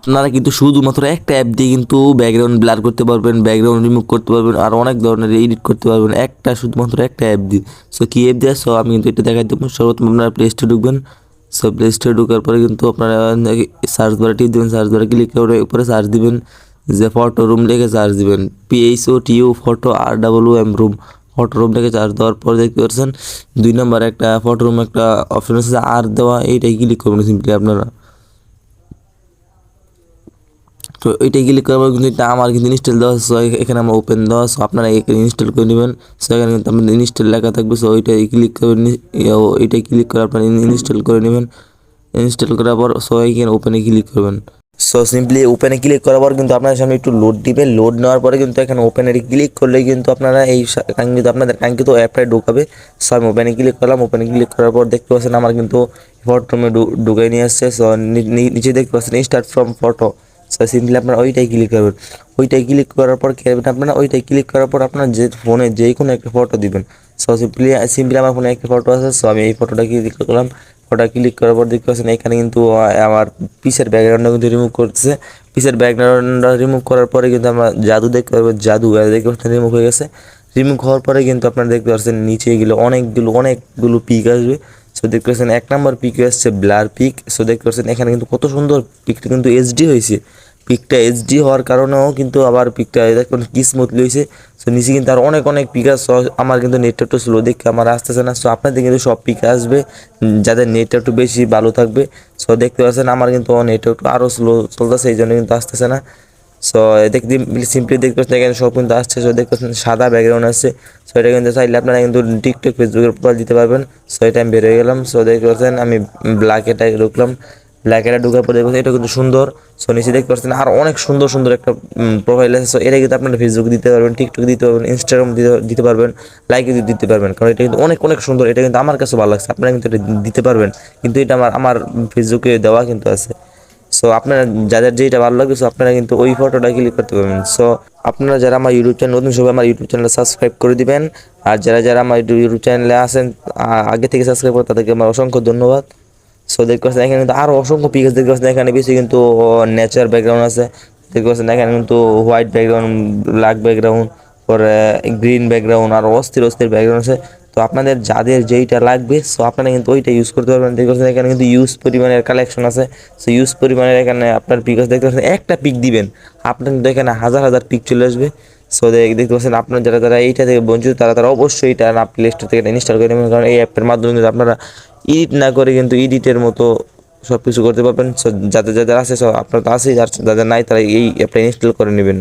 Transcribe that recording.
আপনারা কিন্তু শুধুমাত্র একটা অ্যাপ দিয়ে কিন্তু ব্যাকগ্রাউন্ড ব্লার করতে পারবেন, ব্যাকগ্রাউন্ড রিমুভ করতে পারবেন, আর অনেক ধরনের এডিট করতে পারবেন শুধুমাত্র একটা অ্যাপ দিয়ে। সো কী অ্যাপ দিয়ে? সো আমি কিন্তু এটা দেখাই দেবো। সর্বপ্রথম আপনারা প্লে স্টোরে ঢুকবেন। সো প্লে স্টোরে ঢোকার পরে কিন্তু আপনারা সার্চ বারে টিপ দেবেন, সার্চ বারে ক্লিক করে উপরে সার্চ দিবেন যে ফটো রুম লিখে সার্চ দিবেন, PHOTO photo RWM room, photo room লিখে চার্জ দেওয়ার পর দেখতে পাচ্ছেন 2 নম্বরে একটা ফটো রুম একটা অপশন আছে আর দেওয়া, এইটাই ক্লিক করবেন সিম্পলি আপনারা। তো এইটাই ক্লিক করার পর কিন্তু এটা আমার কিন্তু ইনস্টল দেওয়া আছে। সো এখানে আমার ওপেন দেওয়া আছে, আপনারা এখানে ইনস্টল করে নেবেন। সো এখানে কিন্তু আপনাদের ইনস্টল লেখা থাকবে। সো ওইটাই ক্লিক করবেন, এইটাই ক্লিক করে আপনারা ইনস্টল করে নেবেন। ইনস্টল করার পর সো এখানে ওপেনে ক্লিক করবেন। সো সিম্পলি ওপেনে ক্লিক করার পর কিন্তু আপনার সামনে একটু লোড দিবে। লোড নেওয়ার পরে কিন্তু এখানে ওপেনে ক্লিক করলে কিন্তু আপনারা এই কাঙ্ক্ষিত আপনাদের কাঙ্ক্ষিত অ্যাপটাই ঢোকাবে। সো আমি ওপেনে ক্লিক করলাম। ওপেনে ক্লিক করার পর দেখতে পাচ্ছেন আমার কিন্তু ফটো রুমে ঢুকাই নিয়ে আসছে। সো নিচে দেখতে পাচ্ছেন start from photo. So simply আপনারা ওইটাই ক্লিক করবেন। ওইটাই ক্লিক করার পর কী করবেন আপনারা, ওইটাই ক্লিক করার পর আপনার যে ফোনে যে কোনো একটা ফটো দিবেন। সো সিম্পলি আমার ফোনে একটা ফটো আছে। সো আমি এই ফটোটা ক্লিক করলাম। ফটোটা ক্লিক করার পর দেখতে পাচ্ছেন এখানে কিন্তু আমার পিসের ব্যাকগ্রাউন্ডটা কিন্তু রিমুভ করতেছে। পিসের ব্যাকগ্রাউন্ডটা রিমুভ করার পরে কিন্তু আমরা জাদু দেখতে পারবো, জাদু দেখতে পাচ্ছেন রিমুভ হয়ে গেছে। রিমুভ হওয়ার পরে কিন্তু আপনারা দেখতে পাচ্ছেন নিচে গেলে অনেকগুলো পিক আসবে। সো দেখতে পাচ্ছেন 1 নম্বর পিক আসছে ব্লার পিক। সো দেখতে পাচ্ছেন এখানে কিন্তু কত সুন্দর পিকটা কিন্তু এইচডি হয়েছে। পিকটা এইচডি হওয়ার কারণেও কিন্তু আবার পিকটা দেখুন কি স্মুথলি হয়েছে। সো নিচে কিন্তু আর অনেক পিক আছে। আমার কিন্তু নেটটা একটু স্লো দেখে আমার আসতেছে না। সো আপনাদের কিন্তু সব পিক আসবে যাদের নেটটা একটু বেশি ভালো থাকবে। সো দেখতে পাচ্ছেন আমার কিন্তু নেটটা একটু আরও স্লো চলতেছে, এই জন্য কিন্তু আসতেছে না। সো দেখতে সিম্পলি দেখতে পাচ্ছেন এখানে সব কিন্তু আসছে। সো দেখতে পাচ্ছেন সাদা ব্যাকগ্রাউন্ড আসছে। সো এটা কিন্তু চাইলে আপনারা কিন্তু টিকটক ফেসবুকের প্রোফাইল দিতে পারবেন। সো এটা আমি বের হয়ে গেলাম। সো দেখতে পাচ্ছেন আমি ব্ল্যাক এটা ঢুকলাম। ব্ল্যাক এটা ঢুকার পরে দেখতে এটা কিন্তু সুন্দর। সো নিচে দেখতে পাচ্ছেন আর অনেক সুন্দর একটা প্রোফাইল আছে। সো এটা কিন্তু আপনারা ফেসবুক দিতে পারবেন, টিকটক দিতে পারবেন, ইনস্টাগ্রাম দিতে পারবেন, লাইক দিতে পারবেন। কারণ এটা কিন্তু অনেক সুন্দর। এটা কিন্তু আমার কাছে ভালো লাগছে। আপনারা কিন্তু এটা দিতে পারবেন, কিন্তু এটা আমার ফেসবুকে দেওয়া কিন্তু আছে। সো আপনারা যাদের যেটা ভালো লাগবে সো আপনারা কিন্তু ওই ফটোটা ক্লিক করতে পারবেন। সো আপনারা যারা আমার ইউটিউব চ্যানেল নতুন, সবাই আমার ইউটিউব চ্যানেল সাবস্ক্রাইব করে দিবেন। আর যারা আমার ইউটিউব চ্যানেলে আসেন আগে থেকে সাবস্ক্রাইব করে তাদেরকে আমার অসংখ্য ধন্যবাদ। সো দেখতে পাচ্ছেন এখানে কিন্তু আরও অসংখ্য পিক দেখতে পাচ্ছেন। এখানে বেশি কিন্তু নেচার ব্যাকগ্রাউন্ড আছে। দেখতে পাচ্ছেন এখানে কিন্তু হোয়াইট ব্যাকগ্রাউন্ড, ব্ল্যাক ব্যাকগ্রাউন্ড, পরে গ্রিন ব্যাকগ্রাউন্ড, আর অস্থির ব্যাকগ্রাউন্ড আছে। তো আপনাদের যাদের যেইটা লাগবে সো আপনারা কিন্তু ওইটা ইউজ করতে পারবেন। দেখতে পাচ্ছেন এখানে কিন্তু ইউজ পরিমাণের কালেকশন আছে। সো ইউজ পরিমাণের এখানে আপনার পিক আছে। দেখতে পাচ্ছেন একটা পিক দিবেন আপনার কিন্তু এখানে হাজার পিক চলে আসবে। সো দেখতে পাচ্ছেন আপনার যারা এইটা থেকে বঞ্চিত তারা অবশ্যই এটা প্লে স্টোর থেকে ইনস্টল করে নেবেন। কারণ এই অ্যাপের মাধ্যমে কিন্তু আপনারা এডিট না করে কিন্তু এডিটের মতো সব কিছু করতে পারবেন। সো যাদের আছে সব আপনার তো আছেই, যাদের নাই তারা এই অ্যাপটা ইনস্টল করে নেবেন।